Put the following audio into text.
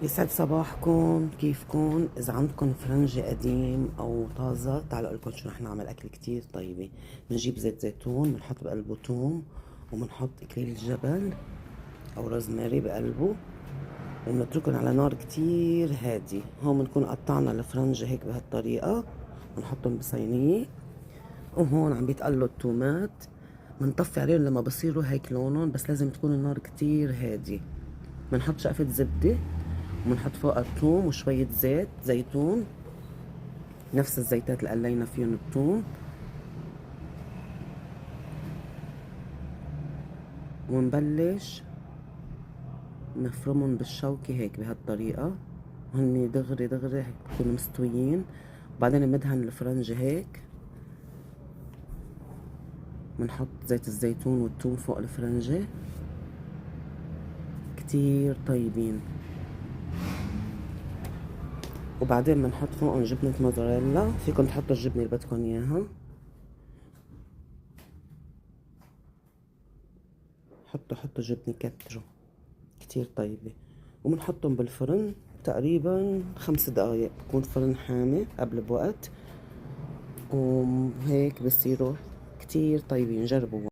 يسعد صباحكم، كيفكن؟ إذا عندكم فرنجة قديم أو طازة تعالوا أقولكم شو رح نعمل. أكل كتير طيبة. بنجيب زيت زيتون، بنحط بقلبه توم، وبنحط إكليل جبل أو روزماري بقلبه، وبنتركن على نار كتير هادي. هون بنكون قطعنا الفرنجة هيك بهالطريقة، بنحطهم بصينية، وهون عم بيتقلوا التومات. بنطفي عليهم لما بصيروا هيك لونهم، بس لازم تكون النار كتير هادي. بنحط شقفة زبدة، وبنحط فوقها الثوم وشوية زيت زيتون، نفس الزيتات اللي قلينا فيهم الثوم، ونبلش نفرمهم بالشوكة هيك بهالطريقة. هني دغري دغري هيك بكونوا مستويين. وبعدين بندهن الفرنجة هيك، بنحط زيت الزيتون والثوم فوق الفرنجة، كتير طيبين. وبعدين بنحط فوقهم جبنة موزاريلا، فيكم تحطوا الجبنة اللي بدكم اياها. حطوا جبنة كتروا، كتير طيبة. وبنحطهم بالفرن تقريبا 5 دقايق، بكون فرن حامي قبل بوقت، وهيك بصيروا كتير طيبين. جربوا.